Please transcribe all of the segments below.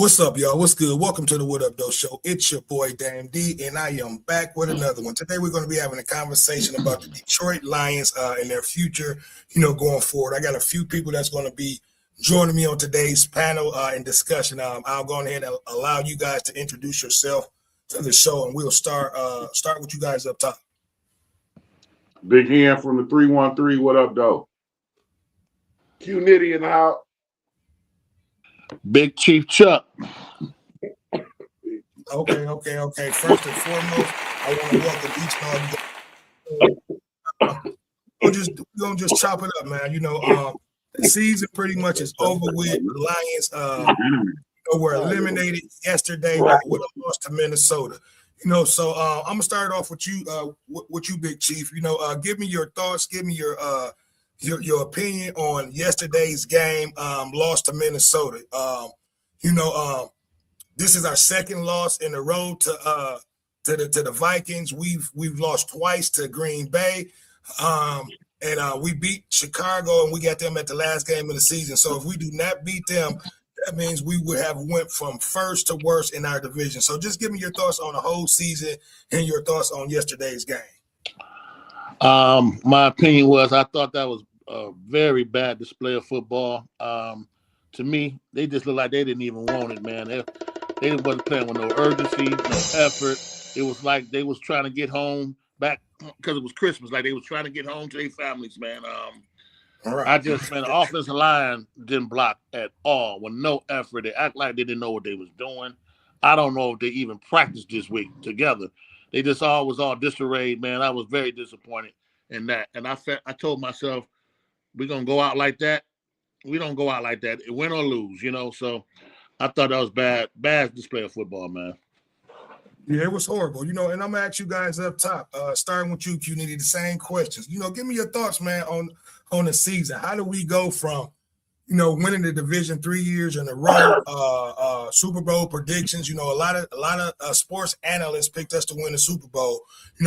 What's up, y'all? What's good? Welcome to the What Up Though Show. It's your boy Dan D, and I am back with another one. Today we're going to be having a conversation about the Detroit Lions and their future, going forward. I got a few people that's going to be joining me on today's panel and discussion. I'll go ahead and allow you guys to introduce yourself to the show, and we'll start with you guys up top. Big Hand from the 313. What up, though? Q Nitty in the house. Big Chief Chuck. Okay. First and foremost, I want to welcome each of you. We're gonna just chop it up, man. The season pretty much is over with. The Lions, were eliminated yesterday with a loss to Minnesota. So I'm gonna start off with you, Big Chief. Give me your thoughts. Give me your opinion on yesterday's game, loss to Minnesota. This is our second loss in a row to the Vikings. We've lost twice to Green Bay, and we beat Chicago, and we got them at the last game of the season. So if we do not beat them, that means we would have went from first to worst in our division. So just give me your thoughts on the whole season and your thoughts on yesterday's game. My opinion was I thought that was a very bad display of football. To me, they just looked like they didn't even want it, man. They wasn't playing with no urgency, no effort. It was like they was trying to get home back because it was Christmas. Like they was trying to get home to their families, man. The offensive line didn't block at all with no effort. They act like they didn't know what they was doing. I don't know if they even practiced this week together. They just was all disarray, man. I was very disappointed in that. And I told myself, we're going to go out like that. We don't go out like that, win or lose, So I thought that was bad display of football, man. Yeah, it was horrible, and I'm going to ask you guys up top, starting with you, Q, the same questions. Give me your thoughts, man, on the season. How do we go from, winning the division 3 years in a row, Super Bowl predictions, a lot of sports analysts picked us to win the Super Bowl,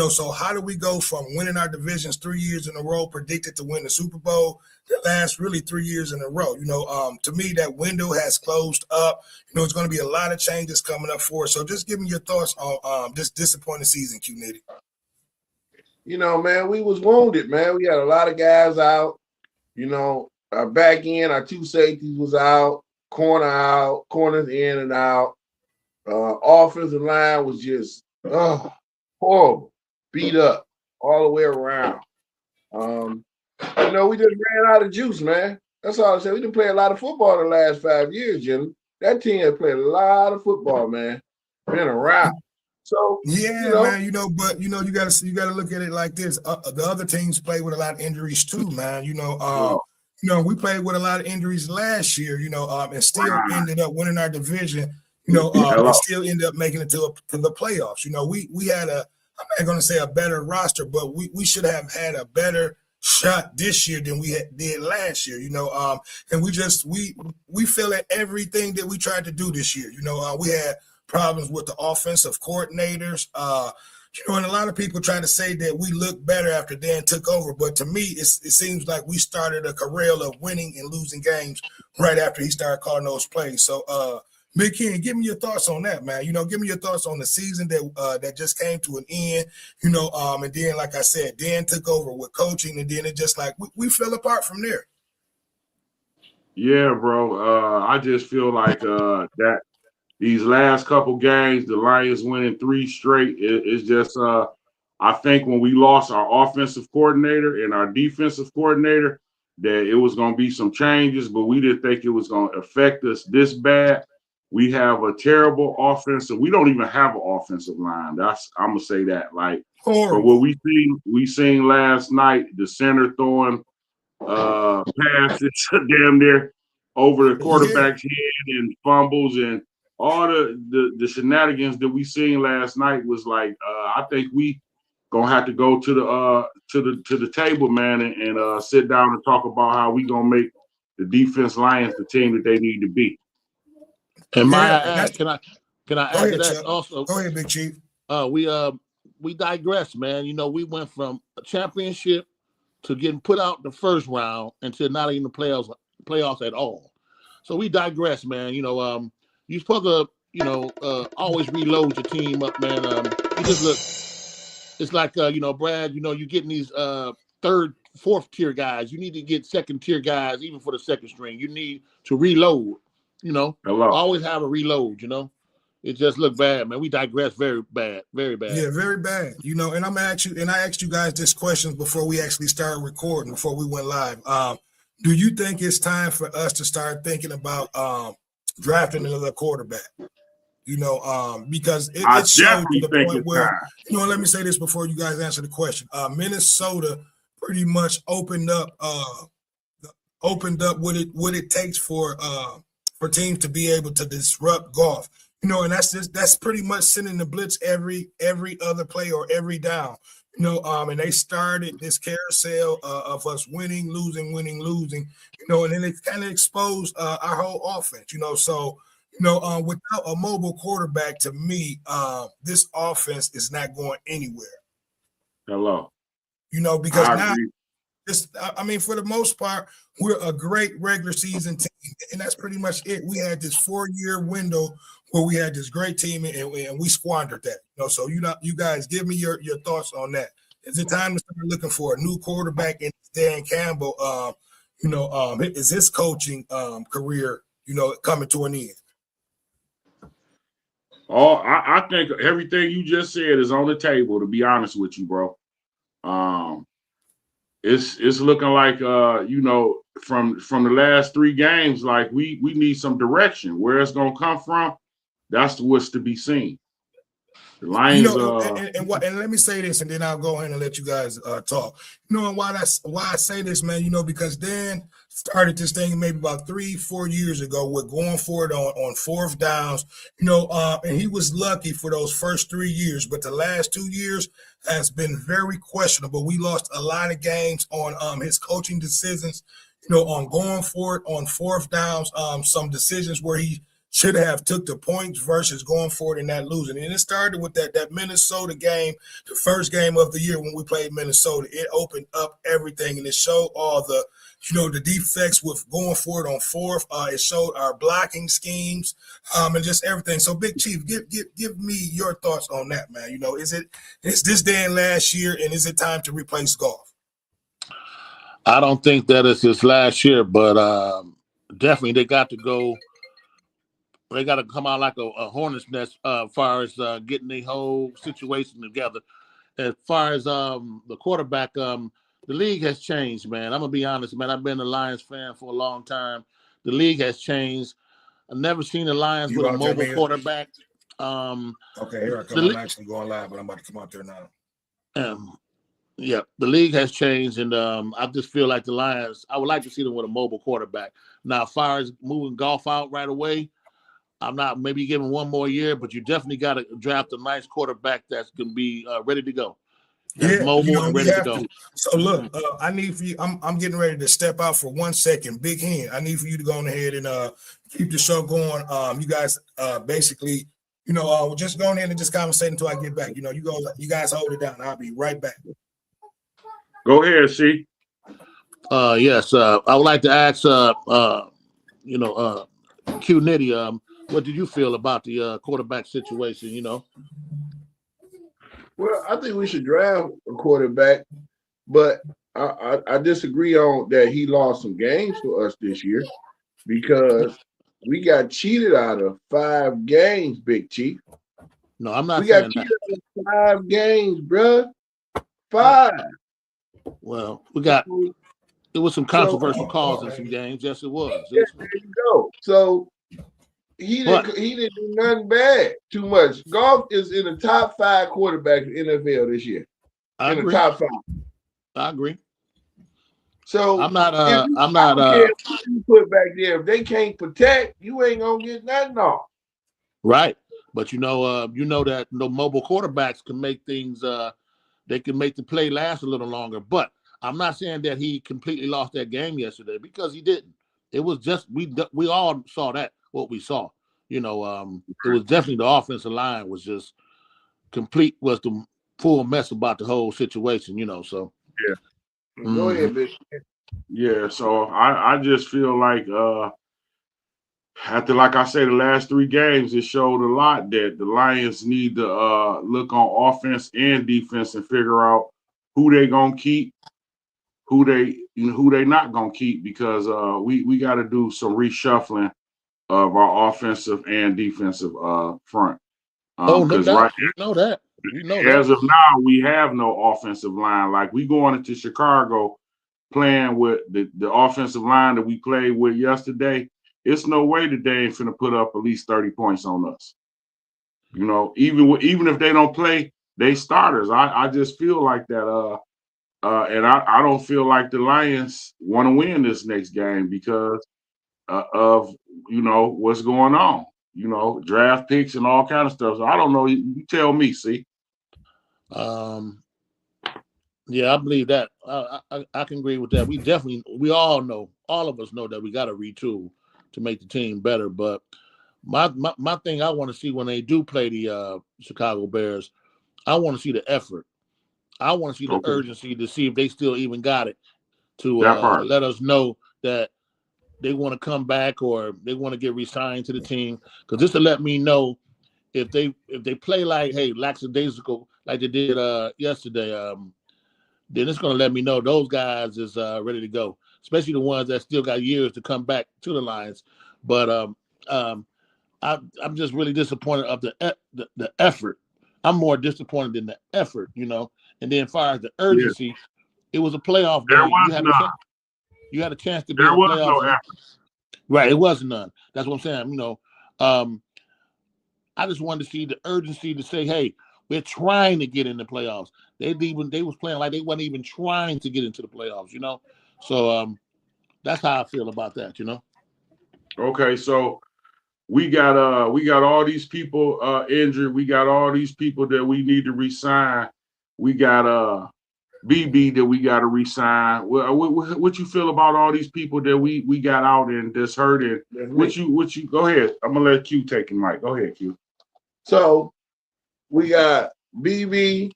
so how do we go from winning our divisions 3 years in a row, predicted to win the Super Bowl, the last really 3 years in a row? To me, that window has closed up. It's going to be a lot of changes coming up for us. So just give me your thoughts on this disappointing season, Q Nitty. Man, we was wounded, man. We had a lot of guys out, our back end, our two safeties was out, corners in and out. Offensive line was just horrible, beat up all the way around. We just ran out of juice, man. That's all I said. We didn't play a lot of football in the last 5 years, Jimmy. That team has played a lot of football, man. Been around. So man, but you gotta look at it like this. The other teams play with a lot of injuries too, man. We played with a lot of injuries last year, and still ended up winning our division, and still ended up making it to the playoffs. We had I'm not going to say a better roster, but we should have had a better shot this year than we did last year, and we fell at everything that we tried to do this year. We had problems with the offensive coordinators, and a lot of people try to say that we look better after Dan took over. But to me, it seems like we started a career of winning and losing games right after he started calling those plays. So, Big Ken, give me your thoughts on that, man. Give me your thoughts on the season that just came to an end, and then, like I said, Dan took over with coaching, and then it just like we fell apart from there. Yeah, bro. I just feel like that these last couple games, the Lions winning 3 straight, it's just I think when we lost our offensive coordinator and our defensive coordinator, that it was going to be some changes, but we didn't think it was going to affect us this bad. We have a terrible offensive. We don't even have an offensive line. I'm gonna say that. Like, but what we seen last night, the center throwing passes damn near over the quarterback's head and fumbles and all the shenanigans that we seen last night was like I think we gonna have to go to the table, man, and sit down and talk about how we gonna make the defense Lions the team that they need to be. And can I add to that also? Go ahead, Big Chief. We digress, man. We went from a championship to getting put out the first round until not even the playoffs at all. So we digress, man. you're supposed to, always reload your team up, man. You just look. It's like, Brad. You're getting these third, fourth tier guys. You need to get second tier guys, even for the second string. You need to reload. Hello. Always have a reload. It just looked bad, man. We digress very bad, very bad. Yeah, very bad. And I'm actually, and I asked you guys this question before we actually started recording, before we went live. Do you think it's time for us to start thinking about drafting another quarterback? Because it showed to the point where, let me say this before you guys answer the question. Minnesota pretty much opened up what it takes for teams to be able to disrupt golf. And that's pretty much sending the blitz every other play or every down. And they started this carousel of us winning, losing, and then it kind of exposed our whole offense. So without a mobile quarterback, to me, this offense is not going anywhere. Hello. Because now, for the most part, we're a great regular season team, and that's pretty much it. We had this 4-year window where we had this great team, and we squandered that. So you guys give me your thoughts on that. Is it time to start looking for a new quarterback? And Dan Campbell, is his coaching career, coming to an end? I think everything you just said is on the table, to be honest with you, bro. It's looking like from the last 3 games, like we need some direction. Where it's gonna come from, that's what's to be seen. The Lions, and let me say this, and then I'll go ahead and let you guys talk. And why I say this, man, because Dan started this thing maybe about 3-4 years ago with going for it on fourth downs, and he was lucky for those first 3 years, but the last 2 years has been very questionable. We lost a lot of games on his coaching decisions, on going for it on fourth downs, some decisions where he should have took the points versus going for it and not losing. And it started with that Minnesota game, the first game of the year when we played Minnesota. It opened up everything, and it showed all the, the defects with going for it on fourth. It showed our blocking schemes, and just everything. So, Big Chief, give me your thoughts on that, man. Is this Dan last year, and is it time to replace Goff? I don't think that it's his last year, but definitely they got to go. They got to come out like a hornet's nest as far as getting the whole situation together. As far as the quarterback, the league has changed, man. I'm going to be honest, man. I've been a Lions fan for a long time. The league has changed. I've never seen the Lions with a mobile quarterback. Okay, here I come. I'm actually going live, but I'm about to come out there now. Yeah, the league has changed, and I just feel like the Lions, I would like to see them with a mobile quarterback. Now, as far as moving Goff out right away, I'm not maybe giving one more year, but you definitely got to draft a nice quarterback that's going to be ready to go. That's mobile and ready to go. So look, I need for you. I'm getting ready to step out for 1 second. Big hand. I need for you to go on ahead and keep the show going. You guys basically, just go ahead and just conversate until I get back. You guys hold it down. I'll be right back. Go ahead, C. Yes, I would like to ask, Q Nitty, what did you feel about the quarterback situation? Well, I think we should draft a quarterback, but I disagree on that he lost some games for us this year because we got cheated out of 5 games, Big Chief. No, I'm not. We got cheated out of 5 games, bruh. 5. Well, there was some controversial calls in some games. Yes, it was. Yeah, there you go. So he didn't do nothing bad too much. Goff is in the top 5 quarterbacks in the NFL this year. I agree. The top 5. I agree. So I'm not you put back there. If they can't protect, you ain't gonna get nothing off. Right. But you know that mobile quarterbacks can make things they can make the play last a little longer. But I'm not saying that he completely lost that game yesterday because he didn't. It was just we all saw what we saw. It was definitely the offensive line was just was the full mess about the whole situation. So yeah. Go ahead, bitch. Yeah, so I just feel like after, like I say, the last 3 games, it showed a lot that the Lions need to look on offense and defense and figure out who they gonna keep, who they not gonna keep, because we got to do some reshuffling of our offensive and defensive front. Oh, no Because doubt. We know that. as of now, we have no offensive line. Like, we going into Chicago playing with the offensive line that we played with yesterday. It's no way that they ain't finna put up at least 30 points on us. You know, even if they don't play, they starters. I just feel like that. And I don't feel like the Lions want to win this next game because of what's going on. Draft picks and all kind of stuff. So I don't know. You tell me. See. Yeah, I believe that. I can agree with that. We all know, all of us know that we got to retool to make the team better. But my thing I want to see when they do play the Chicago Bears, I want to see the effort. I want to see the urgency to see if they still even got it to let us know that they want to come back or they want to get re-signed to the team. Because this will let me know if they play like, hey, lackadaisical like they did yesterday, then it's going to let me know those guys is ready to go, especially the ones that still got years to come back to the Lions. But I'm just really disappointed of the effort. I'm more disappointed in the effort, And then as far as the urgency, it was a playoff game. You had a chance to be in the playoffs. No effort. Right, it was none. That's what I'm saying. I just wanted to see the urgency to say, hey, we're trying to get in the playoffs. They was playing like they wasn't even trying to get into the playoffs, So that's how I feel about that, Okay, so we got all these people injured. We got all these people that we need to re-sign. We got BB that we got to re-sign. What you feel about all these people that we got out and that's hurt? And what you go ahead. I'm gonna let Q take it, Mike. Go ahead, Q. So we got BB,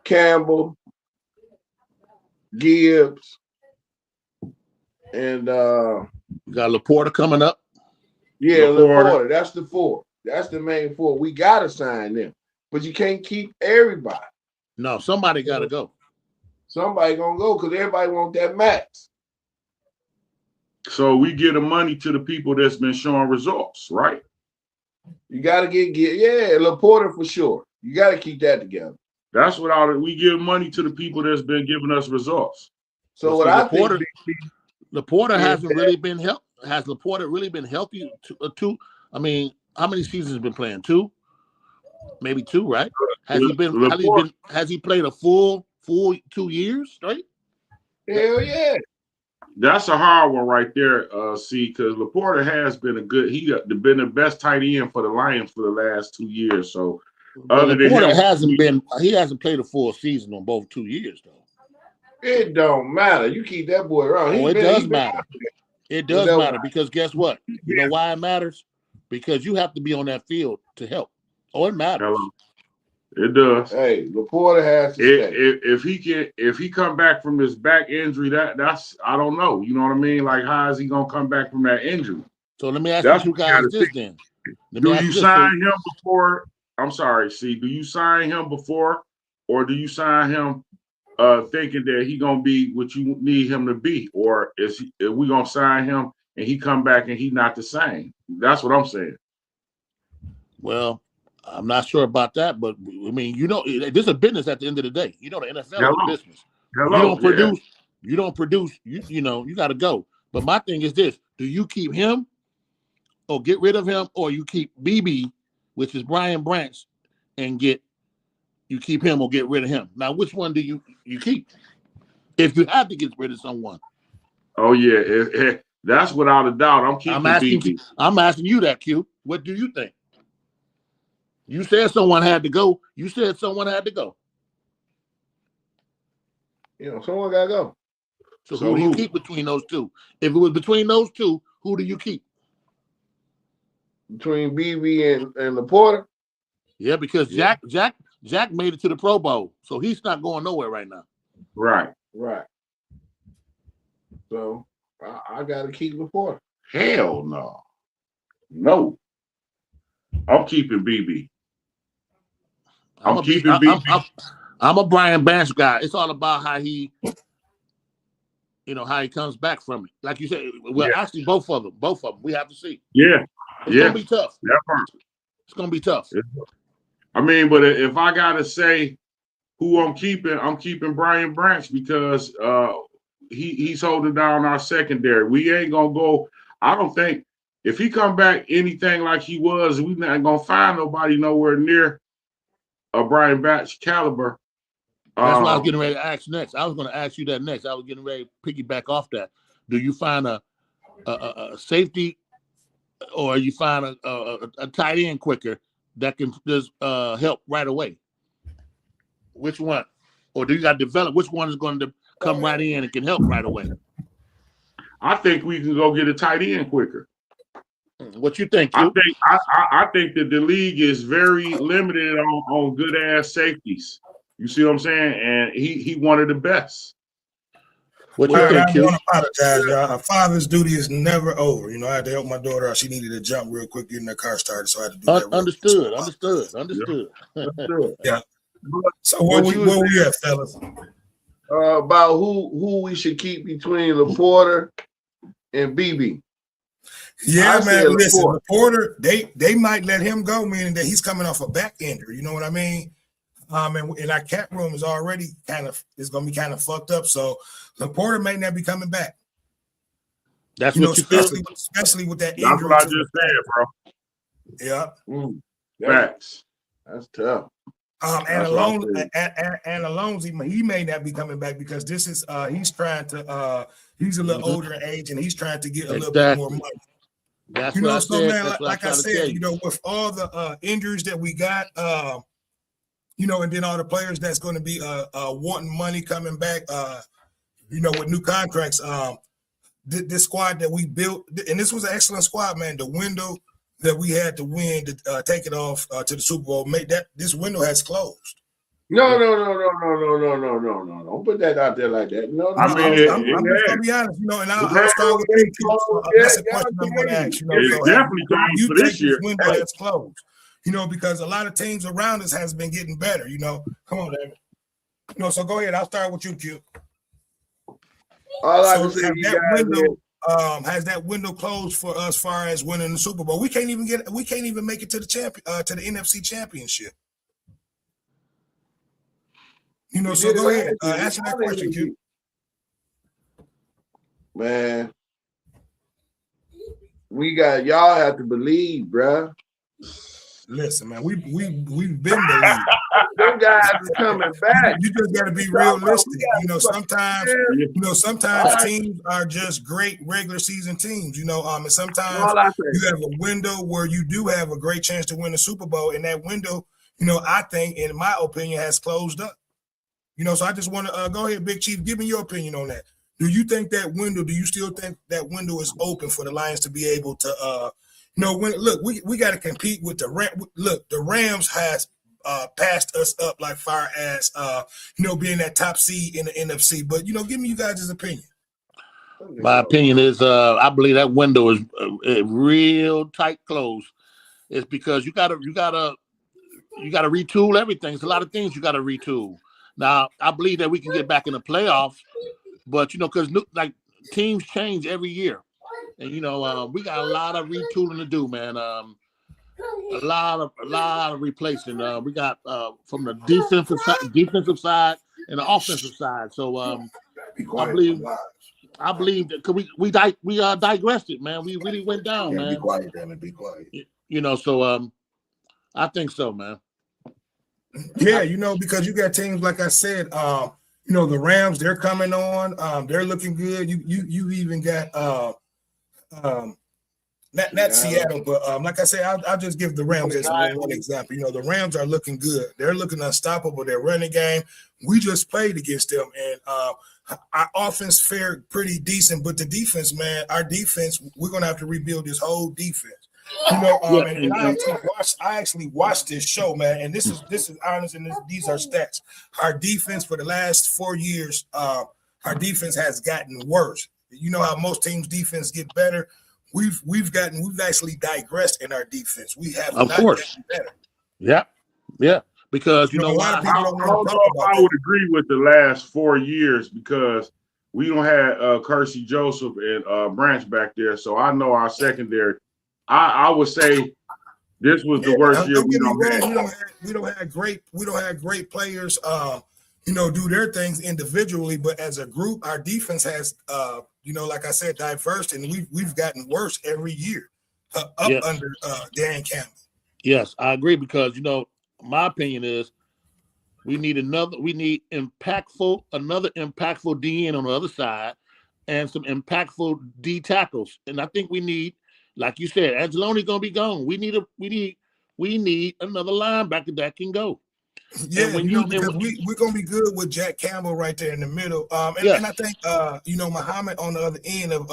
Campbell, Gibbs, and we got Laporta coming up. Yeah, Laporta. That's the 4. That's the main 4. We gotta sign them, but you can't keep everybody. No, somebody gotta go. Somebody gonna go because everybody want that max. So we give the money to the people that's been showing results, right? You gotta get Laporta for sure. You gotta keep that together. That's what we give money to the people that's been giving us results. So what I think Laporta hasn't really been helped. Has Laporta really been healthy? Two? I mean, how many seasons has he been playing? 2, maybe 2, right? Has he played a full 2 years straight? Hell yeah. That's a hard one right there, see, because Laporta has been been the best tight end for the Lions for the last 2 years. So Laporta hasn't played a full season on both 2 years though. It don't matter. You keep that boy around. It does matter. It does matter because guess what? You know why it matters? Because you have to be on that field to help. Oh, it matters. Hello. It does. Hey, Laporta has to stay. If he come back from his back injury, that's I don't know. You know what I mean? Like, how is he gonna come back from that injury? So let me ask you 2 guys this then. Do you sign him before? I'm sorry, see. Do you sign him before, or do you sign him thinking that he gonna be what you need him to be, or is we gonna sign him and he come back and he not the same? That's what I'm saying. Well, I'm not sure about that, but I mean, this is a business at the end of the day. The NFL is a business. You don't produce. You got to go. But my thing is this: do you keep him, or get rid of him, or you keep BB, which is Brian Branch, and you keep him or get rid of him? Now, which one do you keep? If you have to get rid of someone. Oh yeah, that's without a doubt. I'm keeping BB. I'm asking you that, Q. What do you think? You said someone had to go. Someone got to go. So who do you keep between those 2? If it was between those 2, who do you keep? Between BB and Laporta? Yeah, because Jack made it to the Pro Bowl, so he's not going nowhere right now. Right. So I got to keep Laporta. Hell no. No. I'm keeping BB. I'm keeping BB. I'm a Brian Branch guy. It's all about how he, how he comes back from it. Like you said, well, actually, both of them. We have to see. Yeah. It's gonna be tough. That part. It's gonna be tough. I mean, but if I gotta say who I'm keeping Brian Branch because he's holding down our secondary. We ain't gonna go. I don't think if he come back anything like he was, we not gonna find nobody nowhere near a Brian Branch caliber. That's what I was getting ready to ask next. I was going to ask you that next. I was getting ready to piggyback off that. Do you find a safety, or you find a tight end quicker that can just help right away? Which one? Or do you got to develop which one is going to come right in and can help right away? I think we can go get a tight end quicker. What you think? I think that the league is very limited on good ass safeties. You see what I'm saying? And he one of the best. What you think, Q? I want to apologize, y'all. A father's duty is never over. I had to help my daughter out. She needed to jump real quick, getting the car started, so I had to do that. Understood. Yeah. So where we at, fellas? About who we should keep between LaPorta and BB. Yeah, man. Listen, LaPorta, they might let him go, meaning that he's coming off a back injury. You know what I mean? And our cap room is already going to be kind of fucked up. So LaPorta may not be coming back. That's what especially with that injury. That's what I just said, bro. Yeah. Facts. That's tough. And Alonso, he may not be coming back because this is he's trying to he's a little older in age and he's trying to get a little bit more money. That's what I said. Man, like I said, with all the injuries that we got, and then all the players that's going to be wanting money coming back, with new contracts. This squad that we built, and this was an excellent squad, man. The window that we had to win to take it off to the Super Bowl, this window has closed. No. Don't put that out there like that. No. I'm just gonna be honest, and I'll start with that's a question I'm going to ask. It's definitely closed for this year. Window that's closed. Because a lot of teams around us has been getting better. Come on, David. So go ahead. I'll start with you, Q. All I can say, has that window closed for us, as far as winning the Super Bowl? We can't even make it to the to the NFC Championship. So go ahead. Answer that question, Q. Man, y'all have to believe, bruh. Listen, man, we've been believing. Them guys are coming back. You just got to be realistic. Sometimes teams are just great regular season teams. And sometimes you have a window where you do have a great chance to win the Super Bowl, and that window, I think, in my opinion, has closed up. So I just want to go ahead, Big Chief, give me your opinion on that. Do you think that window? Do you still think that window is open for the Lions to be able to? We got to compete with the Rams. Look, the Rams has passed us up like far as being that top seed in the NFC. But give me you guys' opinion. My opinion is I believe that window is real tight closed. It's because you gotta retool everything. There's a lot of things you gotta retool. Now I believe that we can get back in the playoffs, but because like teams change every year. And we got a lot of retooling to do, man. A lot of replacing. We got from the defensive side and the offensive side. So I believe that we digressed it, man. We really went down, man. Be quiet, damn be quiet. So I think so, man. Yeah, because you got teams like I said. The Rams, they're coming on. They're looking good. You even got not Seattle, but like I said, I'll just give the Rams as one example. The Rams are looking good. They're looking unstoppable. Their running game, we just played against them, and our offense fared pretty decent. But the defense, man, our defense, we're gonna have to rebuild this whole defense. And I actually watched this show, man, and this is honest, and these are stats. Our defense for the last 4 years, our defense has gotten worse. You know how most teams' defense get better. we've actually digressed in our defense. We have Of not course. gotten better. Yeah. Because you know a lot why? of people don't I want don't to know talk if about I that. would agree with the last 4 years because we don't have Kersey Joseph and Branch back there. So I know our secondary. I would say this was the worst year Don't we get me don't wrong. have. We don't have great players. Do their things individually, but as a group, our defense has, like I said, diverse, and we've gotten worse every year up Yes. under Dan Campbell. Yes, I agree because my opinion is we need another impactful DN on the other side and some impactful D tackles. And I think we need, like you said, Angeloni's gonna be gone. We need another linebacker that can go. Yeah, And when because we're gonna be good with Jack Campbell right there in the middle. And I think Muhammad on the other end of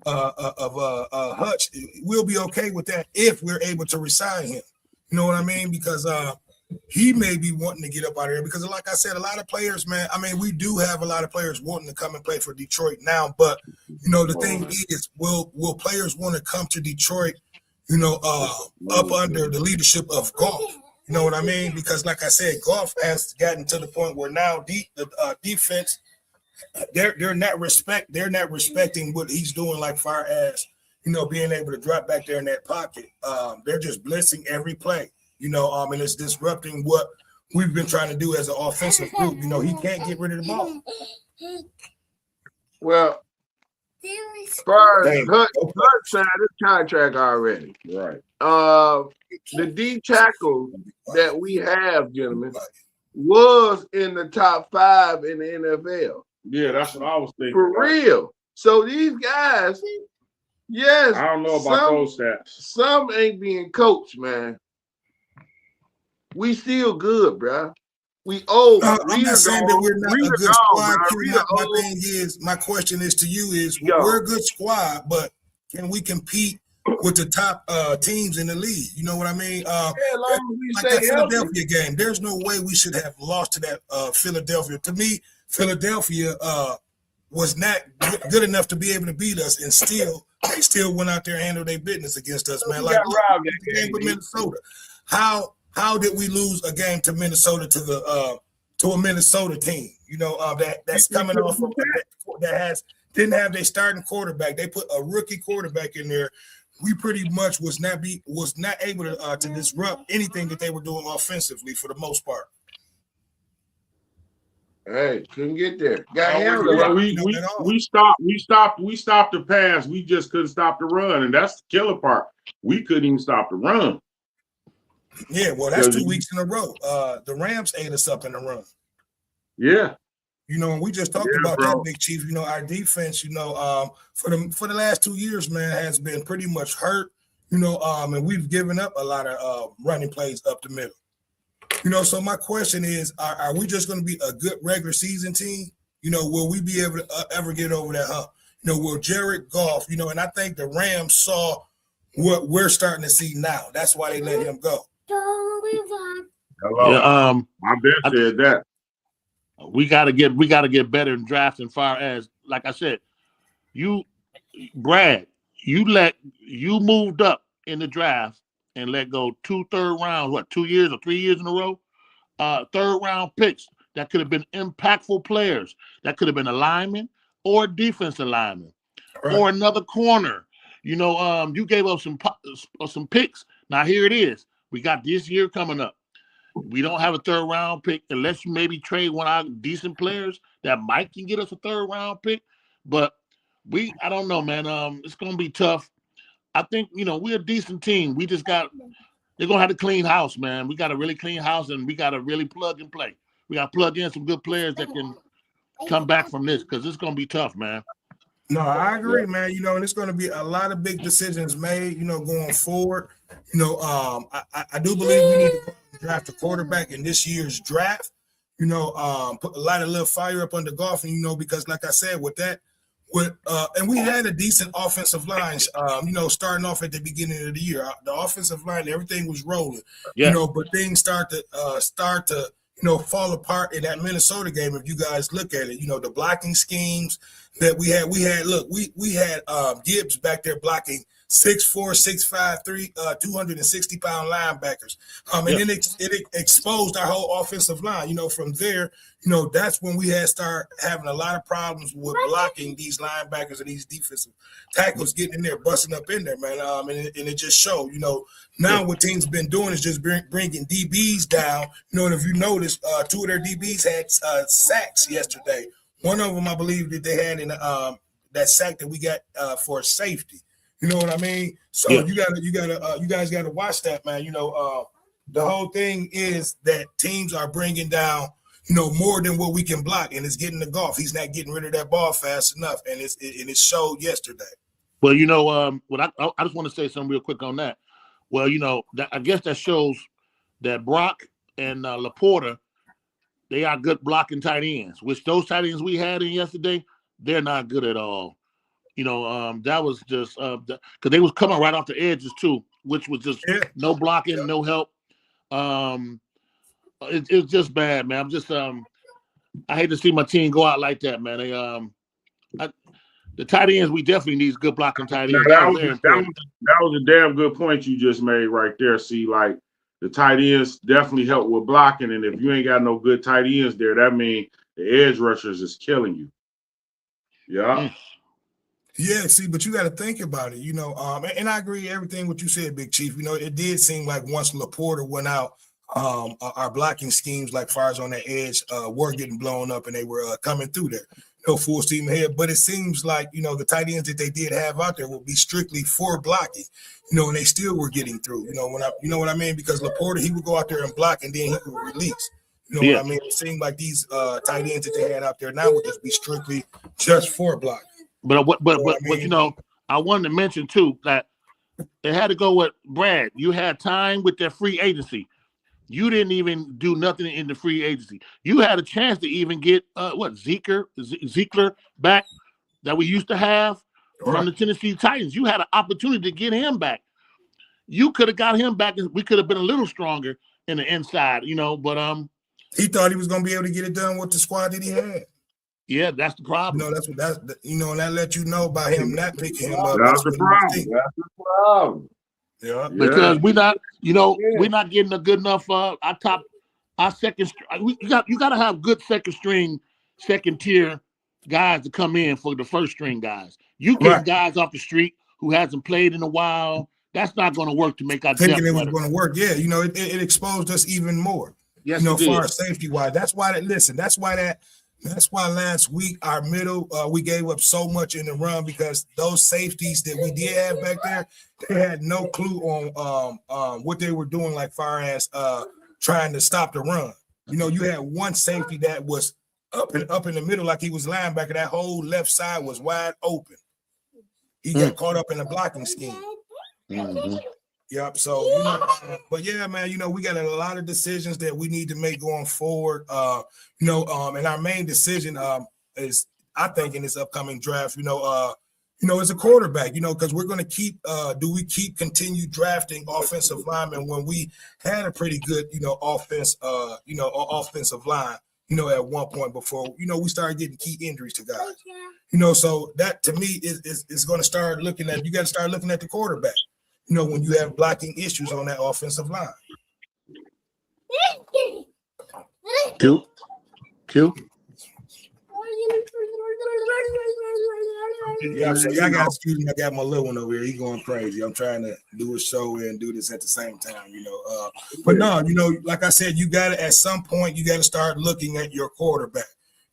Hutch, we'll be okay with that if we're able to resign him. You know what I mean? Because he may be wanting to get up out of here. Because, like I said, a lot of players, man. I mean, we do have a lot of players wanting to come and play for Detroit now. But the thing is, will players want to come to Detroit? Up under the leadership of Goff. You know what I mean? Because, like I said, Goff has gotten to the point where now the defense. They're not respecting what he's doing, like far as being able to drop back there in that pocket. They're just blitzing every play, and it's disrupting what we've been trying to do as an offensive group. He can't get rid of the ball. Well, as far as Hutch signed his contract already. Right. The D tackles that we have, gentlemen, was in the top 5 in the NFL. Yeah, that's what I was thinking. For real. So these guys, yes. I don't know about those stats. Some ain't being coached, man. We still good, bro. We old. I'm not saying that we're not a good squad. My question is to you is, we're a good squad, but can we compete with the top teams in the league? You know what I mean? Like that Philadelphia game, there's no way we should have lost to that Philadelphia. To me, Philadelphia was not good enough to be able to beat us, and they still went out there and handled their business against us, man. Like the game with Minnesota. How did we lose a game to Minnesota to a Minnesota team? That's coming off of that didn't have their starting quarterback. They put a rookie quarterback in there. We pretty much was not able to disrupt anything that they were doing offensively for the most part. Hey, couldn't get there. We stopped the pass. We just couldn't stop the run, and that's the killer part. We couldn't even stop the run. Yeah, well, that's 2 weeks in a row. The Rams ate us up in the run. Yeah. And we just talked about that, Big Chief. Our defense, for the last 2 years, man, has been pretty much hurt. And we've given up a lot of running plays up the middle. So my question is, are we just going to be a good regular season team? Will we be able to ever get over that hump? Will Jared Goff, and I think the Rams saw what we're starting to see now. That's why they let him go. Hello. Yeah, my bet said that. We gotta get better in drafting. Far as, like I said, Brad, you moved up in the draft and let go 2 third rounds, 2 years or 3 years in a row, third round picks that could have been impactful players. That could have been a lineman or a defensive lineman or another corner. You gave up some picks. Now here it is. We got this year coming up. We don't have a third round pick unless you maybe trade one of our decent players that might can get us a third round pick. But I don't know, man. It's gonna be tough. I think we're a decent team. They're gonna have to clean house, man. We got to really clean house, and we got to really plug and play. We got to plug in some good players that can come back from this, because it's gonna be tough, man. No, I agree, man. And it's going to be a lot of big decisions made, going forward. I do believe we need to draft a quarterback in this year's draft. Put a lot of little fire up under Goff, and because like I said, and we had a decent offensive line, starting off at the beginning of the year. The offensive line, everything was rolling, but things start to fall apart in that Minnesota game. If you guys look at it, the blocking schemes that we had. We had Gibbs back there blocking 6'4", 6'5", 260-pound linebackers. And then it exposed our whole offensive line. From there, that's when we had start having a lot of problems with blocking these linebackers and these defensive tackles getting in there, busting up in there, man. And it just showed, now what teams been doing is just bringing DBs down. And if you notice, two of their DBs had sacks yesterday. One of them, I believe, that they had in that sack that we got for safety. You know what I mean? So you guys gotta watch that, man. The whole thing is that teams are bringing down, more than what we can block, and it's getting the golf. He's not getting rid of that ball fast enough, and it showed yesterday. Well, what I just want to say something real quick on that. Well, I guess that shows that Brock and Laporta, they are good blocking tight ends. Which those tight ends we had in yesterday, they're not good at all. That was just because they was coming right off the edges too, which was just no blocking, no help. It's just bad, man. I'm just I hate to see my team go out like that, man. The tight ends, we definitely need good blocking tight ends. That was a damn good point you just made right there. See, like the tight ends definitely help with blocking, and if you ain't got no good tight ends there, that means the edge rushers is killing you. Yeah. Yeah, see, but you got to think about it, and I agree with everything what you said, Big Chief. It did seem like once Laporta went out, our blocking schemes, like far as on that edge, were getting blown up, and they were coming through there, full steam ahead. But it seems like, the tight ends that they did have out there will be strictly for blocking, and they still were getting through, what I mean? Because Laporta, he would go out there and block, and then he would release. What I mean? It seemed like these tight ends that they had out there now would just be strictly just for blocking. But I wanted to mention too that it had to go with Brad. You had time with their free agency. You didn't even do nothing in the free agency. You had a chance to even get Ziegler back that we used to have from the Tennessee Titans. You had an opportunity to get him back. You could have got him back, and we could have been a little stronger in the inside, But he thought he was going to be able to get it done with the squad that he had. Yeah, that's the problem. And that let you know about him not picking him up. That's the problem. Yeah, because we're not, we're not getting a good enough. Our second. You got to have good second tier guys to come in for the first string guys. You get guys off the street who hasn't played in a while. That's not going to work to make our depth better. Thinking it was going to work. Yeah, it exposed us even more. Yes, far as safety wise. That's why That's why last week our middle we gave up so much in the run, because those safeties that we did have back there, they had no clue on what they were doing, like far as trying to stop the run. You had one safety that was up in the middle like he was linebacker. That whole left side was wide open. He got caught up in the blocking scheme. Mm-hmm. Yep. So, but yeah, man, we got a lot of decisions that we need to make going forward. And our main decision is, I think, in this upcoming draft, as a quarterback, because we're going to keep, continue drafting offensive linemen when we had a pretty good, offensive line, at one point before, we started getting key injuries to guys, so that to me is going to start looking at, you got to start looking at the quarterback. When you have blocking issues on that offensive line. Q. Yeah, so y'all got to excuse me. I got my little one over here. He's going crazy. I'm trying to do a show and do this at the same time, But no, like I said, you got to, at some point, you got to start looking at your quarterback.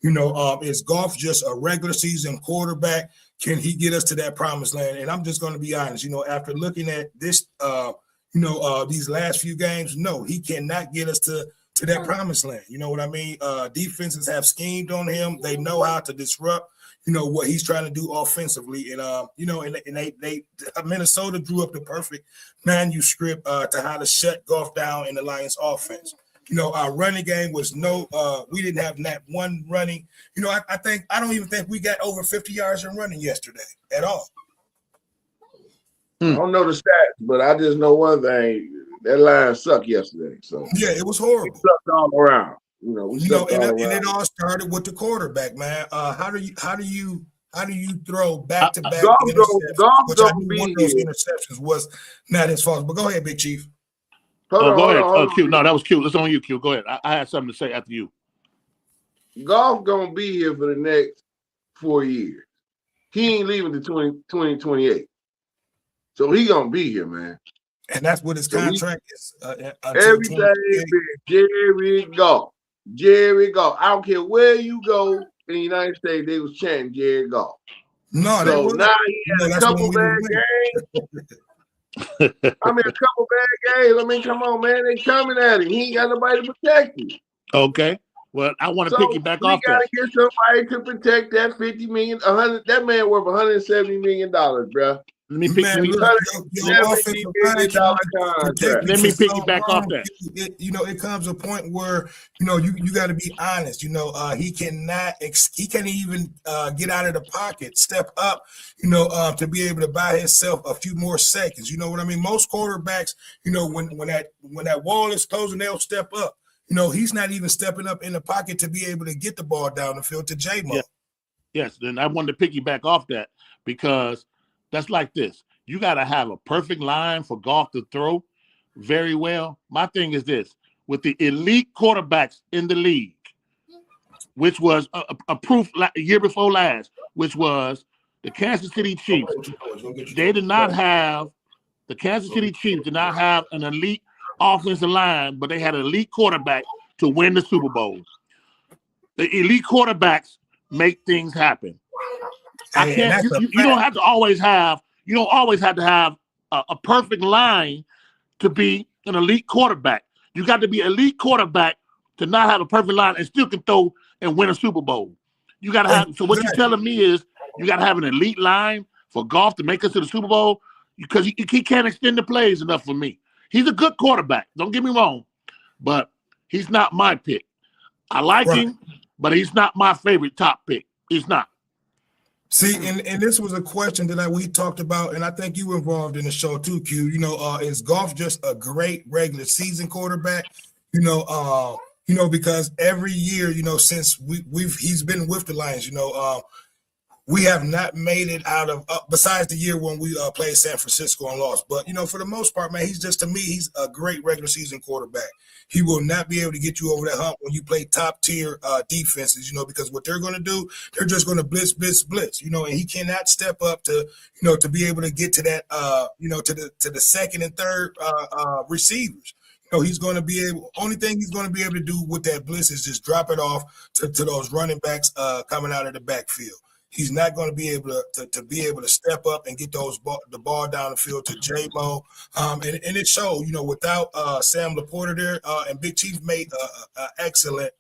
Is Goff just a regular season quarterback? Can he get us to that promised land? And I'm just going to be honest, after looking at this, these last few games, no, he cannot get us to that promised land. You know what I mean? Defenses have schemed on him. They know how to disrupt, what he's trying to do offensively. And, and they Minnesota drew up the perfect manuscript to how to shut Goff down in the Lions offense. Our running game was we didn't have that one running. I don't even think we got over 50 yards in running yesterday at all. I don't know the stats, but I just know one thing. That line sucked yesterday. So yeah, it was horrible. It sucked all around. we You know, stepped all and around. it all started with the quarterback, man. How do you throw back-to-back Golf interceptions? Which I gonna knew one be of those here. interceptions was not his fault. But go ahead, Big Chief. Go ahead. Hold Q. on. No, that was Q. It's on you, Q. Go ahead. I had something to say after you. Golf gonna be here for the next 4 years. He ain't leaving to 2028. So he gonna be here, man. And that's what his contract is until Everything 2028. been Jerry Goff. Jerry Goff. I don't care where you go in the United States, they was chanting Jerry Goff. No, So now he had a couple bad games. I mean, a couple bad games. I mean, come on, man. They coming at him. He ain't got nobody to protect him. Okay. Well, I want to piggyback off that. We gotta get somebody to protect that $50 million, 100. That man worth $170 million, bro. Let me piggyback off that. It comes a point where you got to be honest. He can't even get out of the pocket, step up, to be able to buy himself a few more seconds. You know what I mean? Most quarterbacks, when that wall is closing, they'll step up. He's not even stepping up in the pocket to be able to get the ball down the field to J-Mo. Yes, and I wanted to piggyback off that because that's like this. You got to have a perfect line for Goff to throw very well. My thing is this. With the elite quarterbacks in the league, which was a proof year before last, which was the Kansas City Chiefs. The Kansas City Chiefs did not have an elite offensive line, but they had an elite quarterback to win the Super Bowl. The elite quarterbacks make things happen. You don't have to always have a perfect line to be an elite quarterback. You got to be an elite quarterback to not have a perfect line and still can throw and win a Super Bowl. You got to have. So what you're telling me is you got to have an elite line for Goff to make us to the Super Bowl because he can't extend the plays enough for me. He's a good quarterback. Don't get me wrong, but he's not my pick. I like him, but he's not my favorite top pick. He's not. See, and this was a question that we talked about, and I think you were involved in the show too, Q. Is Goff just a great regular season quarterback? Because every year, since he's been with the Lions, we have not made it out of besides the year when we played San Francisco and lost. But for the most part, man, he's a great regular season quarterback. He will not be able to get you over that hump when you play top tier defenses, because what they're going to do, they're just going to blitz, and he cannot step up to be able to get to that to the second and third receivers. He's going to be able. Only thing he's going to be able to do with that blitz is just drop it off to those running backs coming out of the backfield. He's not going to be able to step up and get the ball down the field to J-Mo. And it showed, without Sam Laporta there, and Big Chief made excellent,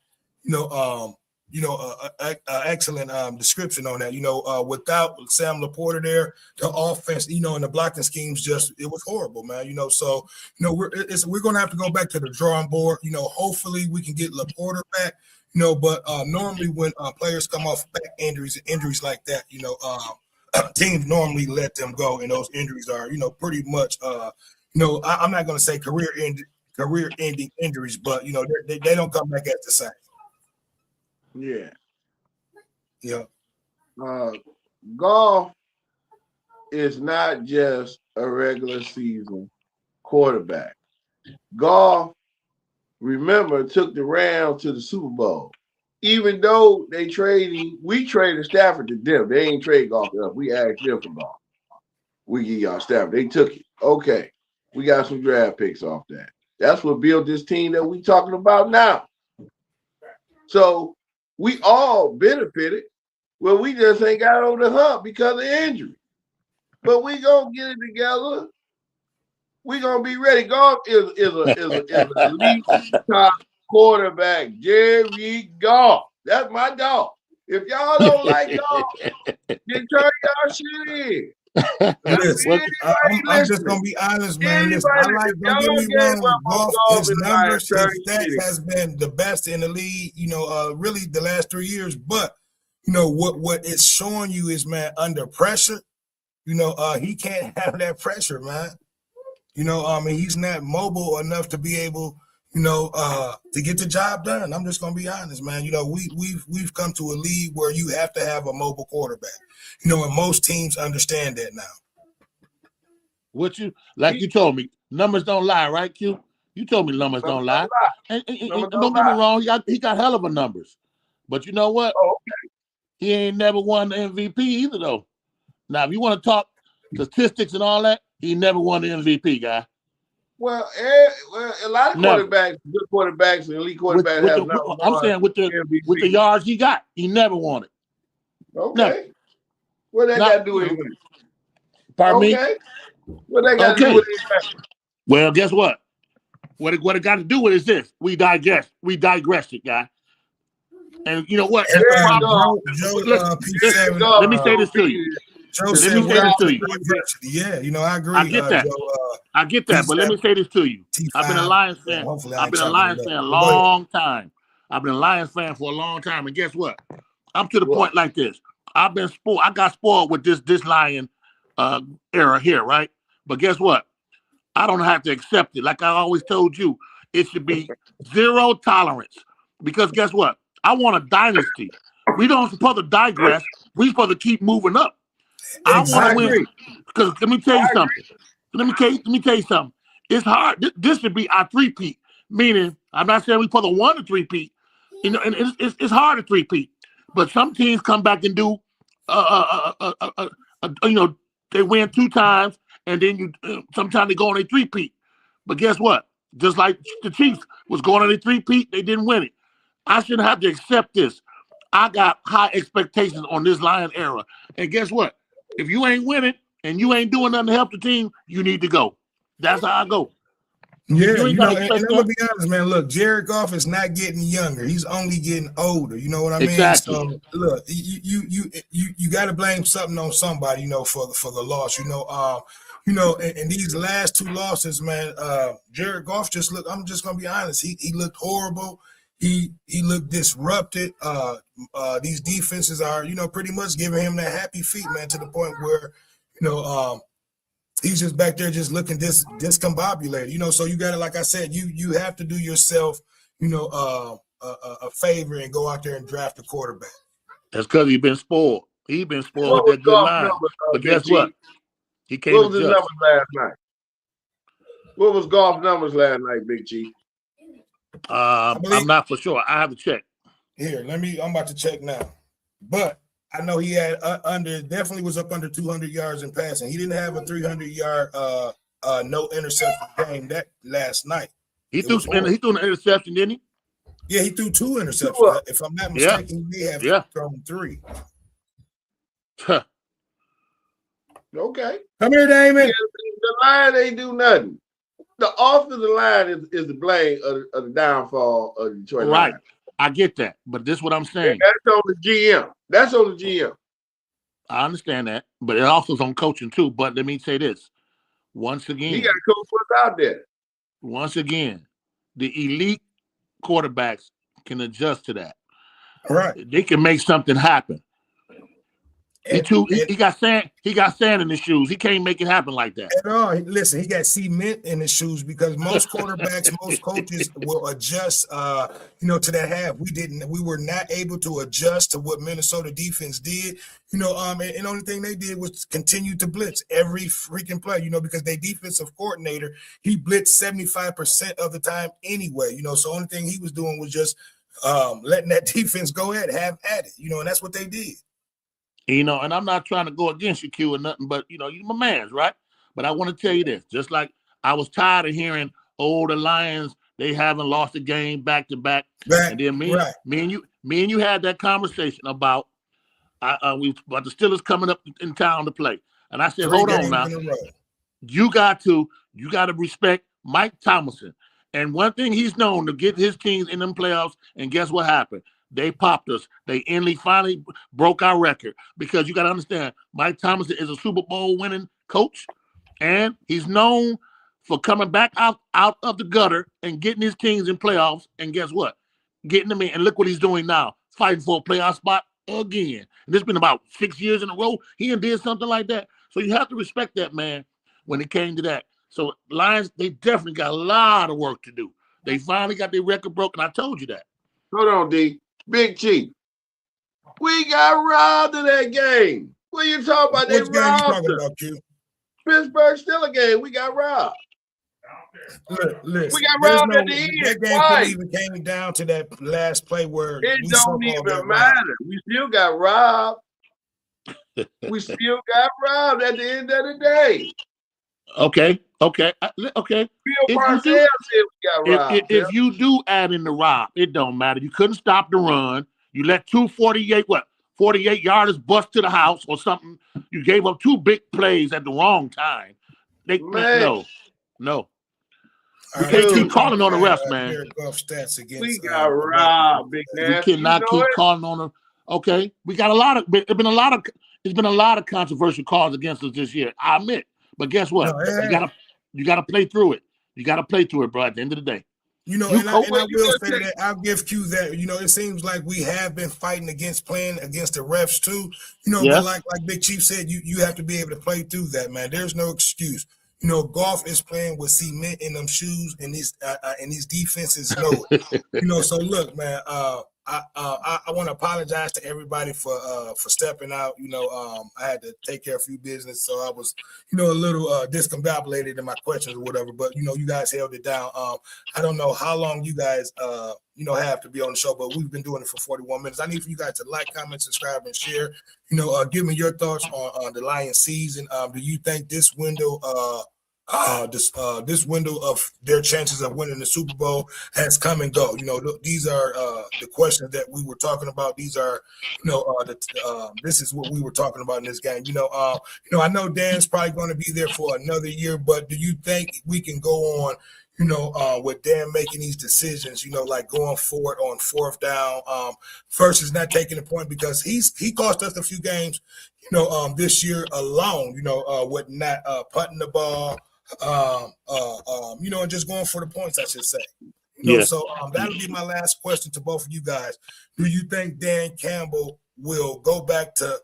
excellent description on that. Without Sam Laporta there, the offense, and the blocking schemes it was horrible, man. So we're going to have to go back to the drawing board. Hopefully we can get Laporta back. But normally when players come off back injuries like that, teams normally let them go, and those injuries are, pretty much, I'm not going to say career-ending injuries, but they don't come back at the same. Yeah. Yeah. Goff is not just a regular season quarterback. Goff, remember, took the Rams to the Super Bowl. Even though we traded Stafford to them. They ain't trade Goff to us. We asked them for Goff. We give y'all Stafford. They took it. Okay. We got some draft picks off that. That's what built this team that we talking about now. So we all benefited. Well, we just ain't got over the hump because of injury. But we gonna get it together. We gonna be ready. Goff is an elite top quarterback. Jerry Goff. That's my dog. If y'all don't like Goff, then turn y'all shit in. I'm just gonna be honest, man. Don't get me wrong. Goff, his numbers, his stats has been the best in the league. Really the last 3 years. But what it's showing you is, man, under pressure, he can't have that pressure, man. He's not mobile enough to be able, to get the job done. I'm just gonna be honest, man. We've come to a league where you have to have a mobile quarterback. And most teams understand that now. You told me, numbers don't lie, right, Q? You told me numbers don't lie. And don't get me wrong, he got hell of a numbers. But you know what? Oh, okay. He ain't never won the MVP either, though. Now, if you want to talk statistics and all that, he never won the MVP, guy. Well, a lot of quarterbacks, good quarterbacks, and elite quarterbacks have not won. I'm saying with the yards he got, he never won it. Okay. Never. What that got to do with it? Pardon me? What that got to do with it? Well, guess what? What it got to do with is this. We digress it, guy. And you know what? Let me say this to you. Yeah, I agree. I get that. I get that, but let me say this to you. I've been a Lions fan. I've been a Lions fan a long time. I've been a Lions fan for a long time, and guess what? I'm to the point like this. I've been spoiled. I got spoiled with this Lion era here, right? But guess what? I don't have to accept it. Like I always told you, it should be zero tolerance. Because guess what? I want a dynasty. We don't supposed to digress. We supposed to keep moving up. I want to win. Because let me tell you something. Let me tell you something. It's hard. This should be our three-peat. Meaning, I'm not saying we supposed to want a three-peat. And it's hard to three-peat. But some teams come back and do. They win 2 times, and then sometimes they go on a three-peat. But guess what? Just like the Chiefs was going on a three-peat, they didn't win it. I shouldn't have to accept this. I got high expectations on this Lion era. And guess what? If you ain't winning and you ain't doing nothing to help the team, you need to go. That's how I go. Yeah, and I'm gonna be honest, man. Look, Jared Goff is not getting younger; he's only getting older. You know what I mean? Exactly. So, look, you got to blame something on somebody, for the loss. In these last 2 losses, man, Jared Goff just looked. I'm just gonna be honest. He looked horrible. He looked disrupted. These defenses are, pretty much giving him that happy feet, man, to the point where, he's just back there just looking discombobulated. So you got to, like I said, you have to do yourself, a favor and go out there and draft a quarterback. That's because he's been spoiled. He's been spoiled with that good line. But guess what? He came. What was his numbers last night? What was Goff's numbers last night, Big Chief? I'm not for sure. I have to check. Here, I'm about to check now. But I know he had definitely was up under 200 yards in passing. He didn't have a 300-yard no interception game that last night. He threw an interception, didn't he? Yeah, he threw 2 interceptions. If I'm not mistaken, he may have thrown 3. Okay. Come here, Damon. The line ain't do nothing. The offensive line is the blame of the downfall of Detroit. Right. Lions. I get that. But this is what I'm saying. That's on the GM. That's on the GM. I understand that. But it also is on coaching too. But let me say this. Once again. He got to coach what's out there. Once again, the elite quarterbacks can adjust to that. All right. They can make something happen. He got sand in his shoes. He can't make it happen like that. At all. Listen, he got cement in his shoes because most quarterbacks, most coaches will adjust to that half. We were not able to adjust to what Minnesota defense did. And the only thing they did was continue to blitz every freaking play, because their defensive coordinator, he blitzed 75% of the time anyway. So the only thing he was doing was just letting that defense go ahead, have at it, and that's what they did. And I'm not trying to go against you, Q, or nothing, but, you're my man's, right? But I want to tell you this. Just like I was tired of hearing, the Lions, they haven't lost a game back-to-back. And then me and you had that conversation about the Steelers coming up in town to play. And I said, hold on now. You got to respect Mike Tomlinson. And one thing he's known to get his teams in them playoffs, and guess what happened? They popped us. They finally broke our record because you got to understand, Mike Tomlinson is a Super Bowl winning coach, and he's known for coming back out of the gutter and getting his teams in playoffs. And guess what? Getting them in. And look what he's doing now, fighting for a playoff spot again. And it's been about 6 years in a row. He did something like that. So you have to respect that man when it came to that. So Lions, they definitely got a lot of work to do. They finally got their record broken. I told you that. Hold on, D. Big Chief. We got robbed of that game. What are you talking about? They Which game you robbed talking us. about, Q? Pittsburgh Steelers game. We got robbed. Listen, We got robbed at the end. that game Why? even came down to that last play where It we don't so-called even got matter. robbed. We still got robbed. We still got robbed at the end of the day. Okay. Bill If Parcells you do, said we got robbed. if you do add in the rob, it don't matter. You couldn't stop the run. You let 48 yarders bust to the house or something. You gave up 2 big plays at the wrong time. No. We can't keep calling on the refs, man. Stats against, we got robbed, Big Nasty. We cannot keep calling on them. Okay, we got it's been a lot of controversial calls against us this year. I admit, but guess what? You gotta play through it. You gotta play through it, bro. At the end of the day, and I will say that I'll give Q that. It seems like we have been fighting playing against the refs too. But like Big Chief said, you have to be able to play through that, man. There's no excuse. Golf is playing with cement in them shoes, and these defenses know it. So look, man. I want to apologize to everybody for stepping out. I had to take care of a few business, so I was, a little discombobulated in my questions or whatever. But you guys held it down. I don't know how long you guys have to be on the show, but we've been doing it for 41 minutes. I need for you guys to like, comment, subscribe, and share. Give me your thoughts on the Lions season. Do you think this window this window of their chances of winning the Super Bowl has come and go? These are the questions that we were talking about. These are, this is what we were talking about in this game. I know Dan's probably going to be there for another year, but do you think we can go on, with Dan making these decisions, like going forward on 4th down, versus not taking the point, because he cost us a few games, this year alone, with not punting the ball, and just going for the points, I should say. So that'll be my last question to both of you guys. Do you think Dan Campbell will go back to,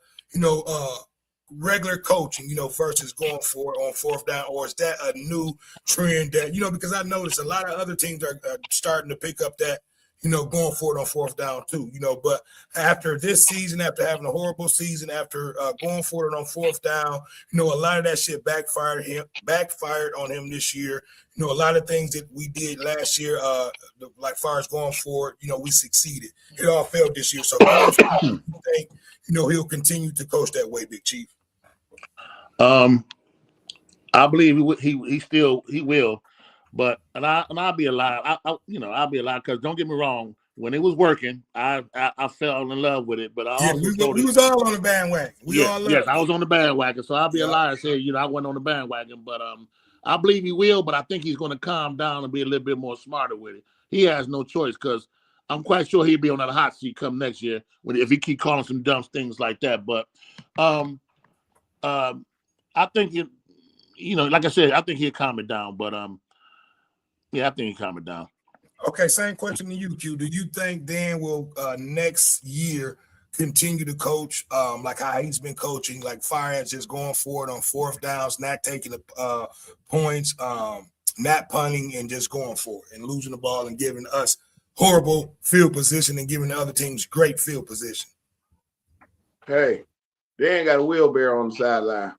regular coaching, versus going for it on 4th down, or is that a new trend that, because I noticed a lot of other teams are starting to pick up that, going for it on 4th down too, but after this season, after having a horrible season, after going for it on 4th down, a lot of that shit backfired on him this year. A lot of things that we did last year, like far as going for it, we succeeded. It all failed this year. So I think, he'll continue to coach that way, Big Chief. I believe he will. But I'll be a lie. I'll be a lie, because don't get me wrong. When it was working, I fell in love with it. But I also we was all on the bandwagon. I was on the bandwagon. So I'll be a liar and say, I wasn't on the bandwagon. But I believe he will. But I think he's going to calm down and be a little bit more smarter with it. He has no choice, because I'm quite sure he'll be on that hot seat come next year if he keep calling some dumb things like that. But I think like I said, I think he'll calm it down. But yeah, I think he'll calm it down. Okay, same question to you, Q. Do you think Dan will next year continue to coach like how he's been coaching, like fire as just going for it on 4th downs, not taking the points, not punting, and just going for it and losing the ball and giving us horrible field position and giving the other teams great field position? Hey, Dan got a wheelbarrow on the sideline.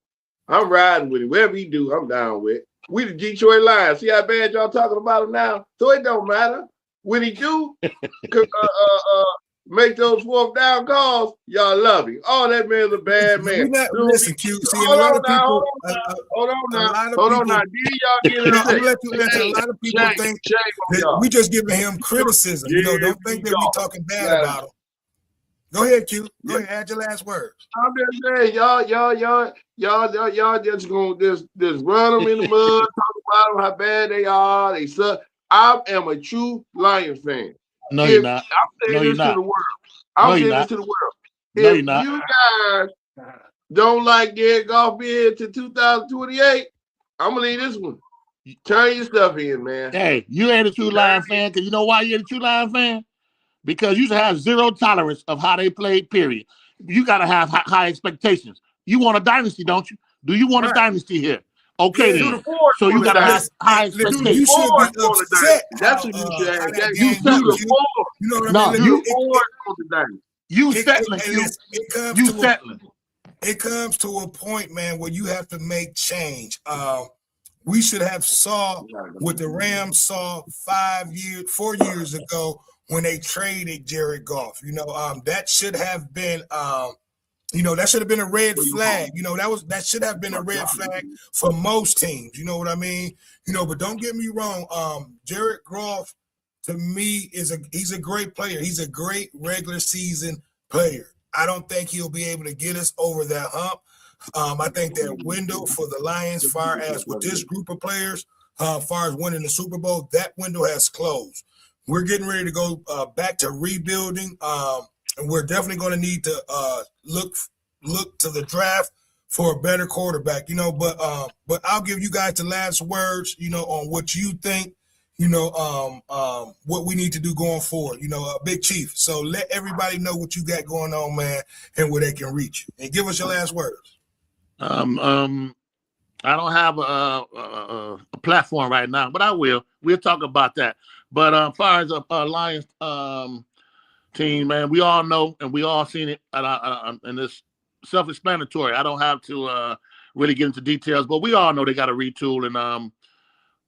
I'm riding with him. Whatever he do, I'm down with. We the Detroit Lions. See how bad y'all talking about him now? So it don't matter. When he do make those 4th down calls, y'all love him. Oh, that man's a bad man. Listen, Q. See, hold on now. Hold on now. Y'all get I'm let you listen. A lot of people think that we just giving him criticism. Don't think that we talking bad about him. Go ahead, Q. Go ahead. Add your last words. I'm just saying, y'all just gonna just run them in the mud, talk about them how bad they are. They suck. I am a true Lions fan. No, you're not. I'm saying this to the world. I'm saying this to the world. If you guys don't like Jared Goff being to 2028, I'm gonna leave this one. Turn your stuff in, man. Hey, you ain't a true Lions fan, because you know why you ain't a true Lions fan? Because you should have zero tolerance of how they played, period. You got to have high expectations. You want a dynasty, don't you? Do you want a dynasty here? Okay, Yeah. then. So you got a high Listen, expectation. you should be upset. That's what you should how have. that You game settling. looked, Q. You know what I No, mean? you Look, today. you settling, Q. listen, You settling. it comes to a point, man, where you have to make change. We should have saw what the Rams saw 4 years ago when they traded Jared Goff. That should have been that should have been a red flag. That should have been a red flag for most teams. You know what I mean? But don't get me wrong. Jared Goff, to me, he's a great player. He's a great regular season player. I don't think he'll be able to get us over that hump. I think that window for the Lions, far as with this group of players, far as winning the Super Bowl, that window has closed. We're getting ready to go back to rebuilding, and we're definitely going to need to look to the draft for a better quarterback. But I'll give you guys the last words. On what you think. What we need to do going forward. Big Chief. So let everybody know what you got going on, man, and where they can reach you. And give us your last words. I don't have a platform right now, but I will. We'll talk about that. But as far as Lions team, man, we all know and we all seen it, and it's self-explanatory. I don't have to really get into details, but we all know they got to retool, and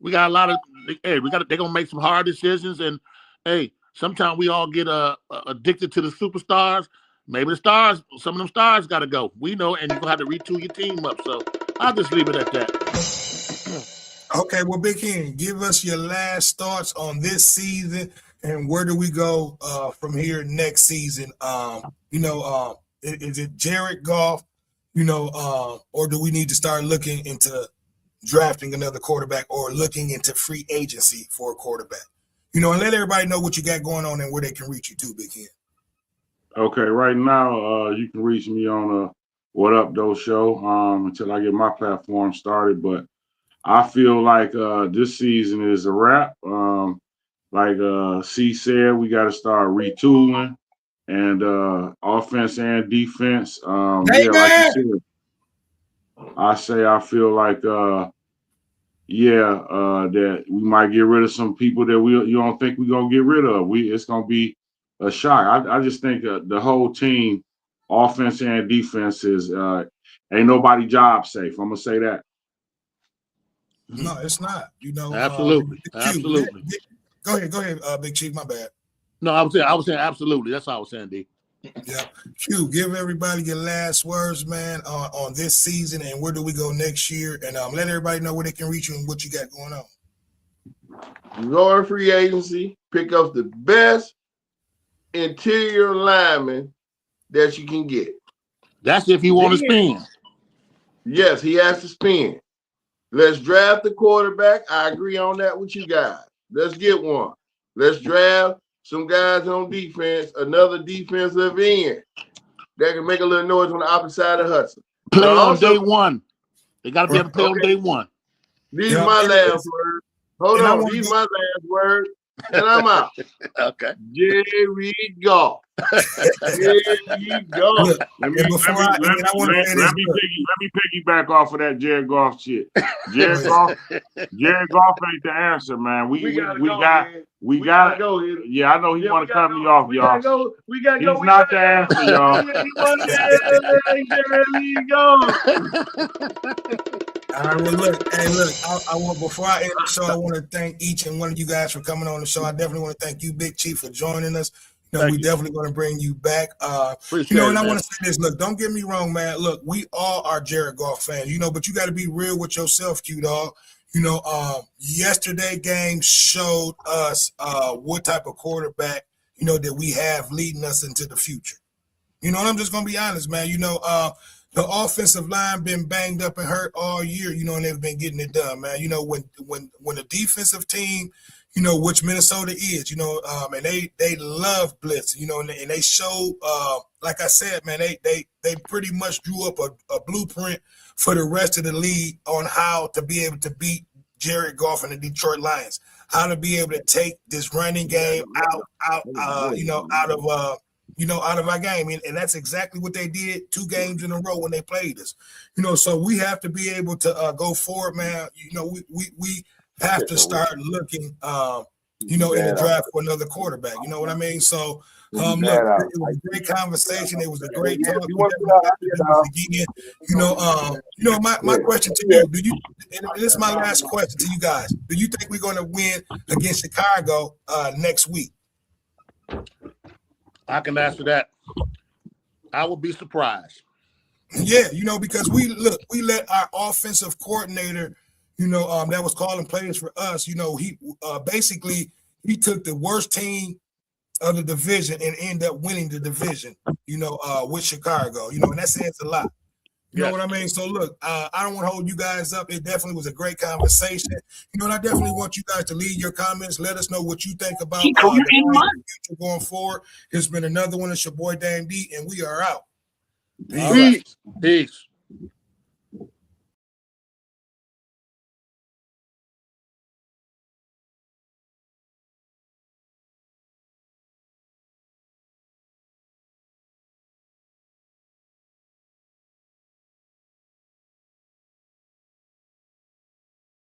we got a lot of. Hey, they're gonna make some hard decisions, and hey, sometimes we all get addicted to the superstars. Maybe some of them stars got to go. We know, and you're going to have to retool your team up. So I'll just leave it at that. Okay, well, Big Ken, give us your last thoughts on this season and where do we go from here next season? Is it Jared Goff, or do we need to start looking into drafting another quarterback or looking into free agency for a quarterback? And let everybody know what you got going on and where they can reach you too, Big Ken. Okay, right now you can reach me on What Up Though show until I get my platform started. But I feel like this season is a wrap. Like C said, we got to start retooling and offense and defense. Like you said, I feel like that we might get rid of some people that you don't think we're gonna get rid of. It's gonna be a shock. I just think the whole team, offense and defense, is ain't nobody job safe. I'm gonna say that. No, it's not. Absolutely, absolutely. Go ahead, Big Chief. My bad. No, I was saying absolutely. That's all I was saying, D. Yeah, Q. Give everybody your last words, man, on this season and where do we go next year, and let everybody know where they can reach you and what you got going on. Go in free agency, pick up the best interior lineman that you can get. That's if you want to spend. Yes, he has to spend. Let's draft the quarterback. I agree on that with you guys. Let's get one. Let's draft some guys on defense, another defensive end that can make a little noise on the opposite side of Hudson. Play on day one. They got to be able to play on day one. These are my last words. Hold on. These are my last words. And I'm out. Okay. Jerry Goff. Jerry Goff. Let me piggyback off of that Jared Goff shit. Jared Goff ain't the answer, man. We got go here. Yeah, I know he want to cut me off, y'all. We gotta go. He's not the answer, y'all. All right, well, look. I want before I end the show, I want to thank each and one of you guys for coming on the show. I definitely want to thank you, Big Chief, for joining us. We definitely going to bring you back. I want to say this. Look, don't get me wrong, man. Look, we all are Jared Goff fans, but you got to be real with yourself, Q-Dog. Yesterday game showed us what type of quarterback, that we have leading us into the future. And I'm just going to be honest, man. The offensive line been banged up and hurt all year, and they've been getting it done, man. When the defensive team, which Minnesota is, and they love blitz, and they showed, like I said, man, they pretty much drew up a blueprint for the rest of the league on how to be able to beat Jared Goff and the Detroit Lions, how to be able to take this running game out of out of our game. And that's exactly what they did 2 games in a row when they played us. So we have to be able to go forward, man. We have to start looking, in the draft for another quarterback. You know what I mean? So, look, it was a great conversation. It was a great talk. My question to you, and this is my last question to you guys. Do you think we're going to win against Chicago next week? I can answer that. I would be surprised. Yeah, because we let our offensive coordinator, that was calling plays for us. He basically he took the worst team of the division and ended up winning the division. With Chicago. And that says a lot. You know what I mean? So look, I don't want to hold you guys up. It definitely was a great conversation. And I definitely want you guys to leave your comments. Let us know what you think about the future going forward. It's been another one. It's your boy Dame D, and we are out. Peace. Peace.